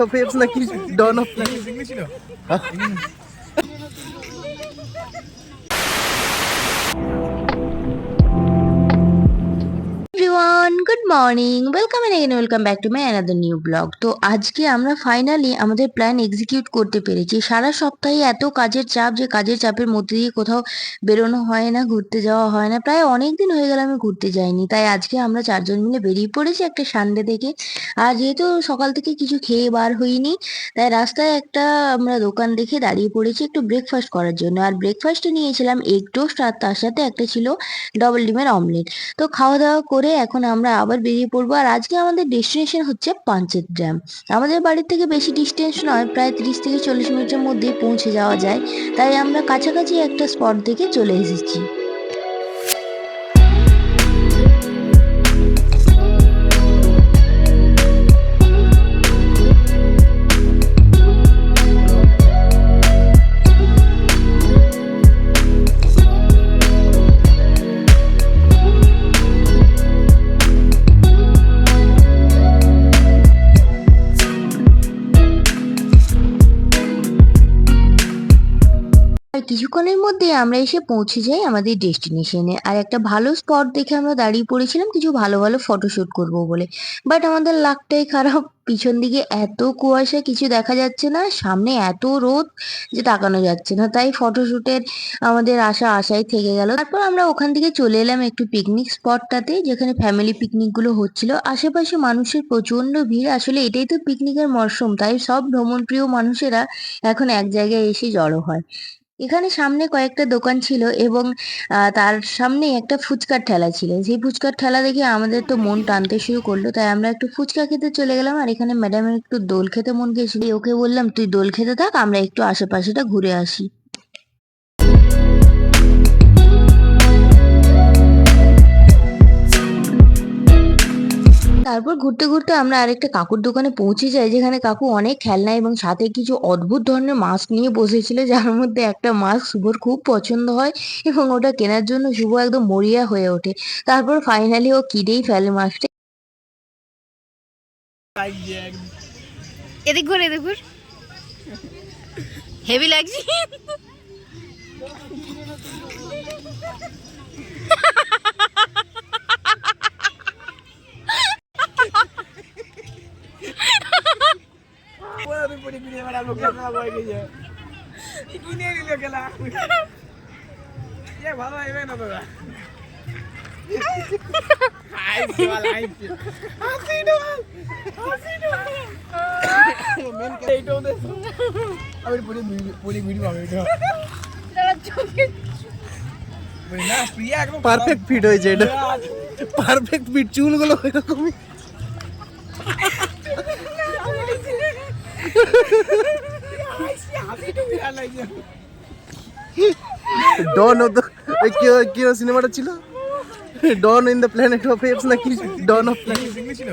Of apes নাকি dawn of ছিল। Everyone, good morning, welcome again, welcome back to my another new blog. তো আজকে আমরা finally আমাদের প্ল্যান এক্সিকিউট করতে পেরেছি। সারা সপ্তাহে এত কাজের চাপ যে কাজের চাপের মধ্যে দিয়ে কোথাও বেরোনো হয় না, ঘুরতে যাওয়া হয় না। প্রায় অনেক দিন হয়ে গেল আমি ঘুরতে যাইনি, তাই আজকে আমরা চারজন মিলে বেরিয়ে পড়েছি একটা সানডে থেকে। আর যেহেতু সকাল থেকে কিছু খেয়ে বার হইনি, তাই রাস্তায় একটা আমরা দোকান দেখে দাঁড়িয়ে পড়েছি একটু ব্রেকফাস্ট করার জন্য। আর ব্রেকফাস্টে নিয়েছিলাম এগ টোস্ট, আর তার সাথে একটা ছিল ডবল ডিমের অমলেট। তো খাওয়া দাওয়া করে এখন আমরা আবার বেরিয়ে পড়বো। আর আজকে আমাদের ডেস্টিনেশন হচ্ছে পাঞ্চেত ড্যাম। আমাদের বাড়ির থেকে বেশি ডিস্টেন্স নয়, প্রায় 30 থেকে 40 মিনিটের মধ্যেই পৌঁছে যাওয়া যায়। তাই আমরা কাছাকাছি একটা স্পট দেখে চলে এসেছি। আর কিছুক্ষণের মধ্যে আমরা এসে পৌঁছে যাই আমাদের ডেস্টিনেশনে। আর একটা ভালো স্পট দেখে আমরা দাঁড়িয়ে পড়েছিলাম কিছু ভালো ভালো ফটোশুট করব বলে। বাট আমাদের লাকটাই খারাপ, পিছন দিকে এত কুয়াশা, কিছু দেখা যাচ্ছে না, সামনে এত রোদ যে তাকানো যাচ্ছে না। তাই ফটোশুটের আমাদের আশাই থেকে গেল। তারপর আমরা ওখান থেকে চলে এলাম একটু পিকনিক স্পটটাতে, যেখানে ফ্যামিলি পিকনিক গুলো হচ্ছিল। আশেপাশে মানুষের প্রচন্ড ভিড়, আসলে এটাই তো পিকনিকের মরশুম, তাই সব ভ্রমণ প্রিয় মানুষেরা এখন এক জায়গায় এসে জড়ো হয়। এখানে সামনে কয়েকটা দোকান ছিল এবং তার সামনেই একটা ফুচকার ঠেলা ছিল। সেই ফুচকার ঠেলা দেখে আমাদের তো মন টানতে শুরু করলো, তাই আমরা একটু ফুচকা খেতে চলে গেলাম। আর এখানে ম্যাডামের একটু দোল খেতে মন গেছিল, ওকে বললাম তুই দোল খেতে থাক, আমরা একটু আশেপাশেটা ঘুরে আসি। তারপর ঘুরতে ঘুরতে আমরা আরেকটা কাকুর দোকানে পৌঁছে যাই, যেখানে কাকু অনেক খেলনা এবং সাথে কিছু অদ্ভুত ধরনের মাস্ক নিয়ে বসেছিল, যার মধ্যে একটা মাস্ক শুভর খুব পছন্দ হয় এবং ওটা কেনার জন্য শুভ একদম মরিয়া হয়ে ওঠে। তারপর ফাইনালি ও কিনেই ফেলে মাস্কটা। এদিক ঘুর, এদিক ঘুর, হেভি লাগছে। ভালো হবে না তোরা। পারফেক্ট ফিট হয়েছে এটা, পারফেক্ট ফিট, চুলগুলো এরকমই। ডন তো কি সিনেমাটা ছিল, dawn in the planet of apes নাকি ডন অফ ছিল।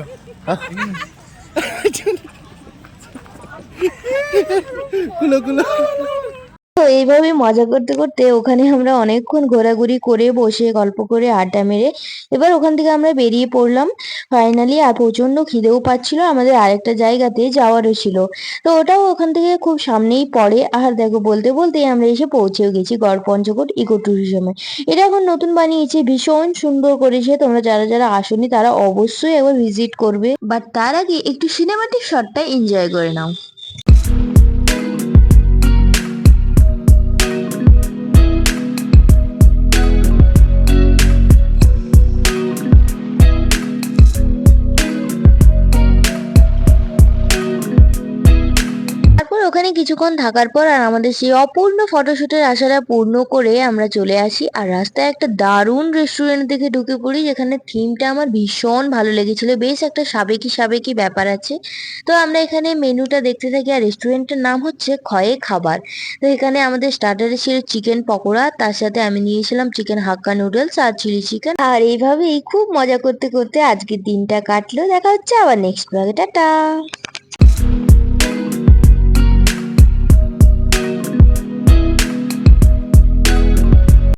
কুলো কুলো। তো এইভাবে মজা করতে করতে ওখানে আমরা অনেকক্ষণ ঘোরাঘুরি করে বসে গল্প করে আড্ডা মেরে এবার ওখান থেকে আমরা বেরিয়ে পড়লাম ফাইনালি। আর প্রচন্ড খিদেও পাচ্ছিল, আমাদের আরেকটা জায়গাতে যাওয়ারও ছিল, তো ওটাও ওখান থেকে খুব সামনেই পড়ে। আর দেখো বলতে বলতেই আমরা এসে পৌঁছেও গেছি গড়পঞ্চকোট ইকো ট্যুরিজমে। এটা এখন নতুন বানিয়েছে, ভীষণ সুন্দর করেছে। তোমরা যারা যারা আসোনি তারা অবশ্যই একবার ভিজিট করবে, বাট তার আগে একটু সিনেমাটিক শটটা এনজয় করে নাও। তারপর ওখানে কিছুক্ষণ থাকার পর আর আমাদের সেই অপূর্ণ ফটোশুটের আশাটা পূর্ণ করে আমরা চলে আসি। আর রাস্তায় একটা দারুণ রেস্টুরেন্ট দেখে ঢুকে পড়ি, যেখানে থিমটা আমার ভীষণ ভালো লেগেছিল, বেশ একটা সাবেকি সাবেকি ব্যাপার আছে। তো আমরা এখানে মেনুটা দেখতে থাকি। আর রেস্টুরেন্টের নাম হচ্ছে খয়ে খাবার। তো এখানে আমাদের স্টার্টারে ছিল চিকেন পকোড়া, তার সাথে আমি নিয়েছিলাম চিকেন হাক্কা নুডলস আর চিলি চিকেন। আর এইভাবেই খুব মজা করতে করতে আজকের দিনটা কাটলো। দেখা হচ্ছে আবার নেক্সট ব্লগে, টাটা।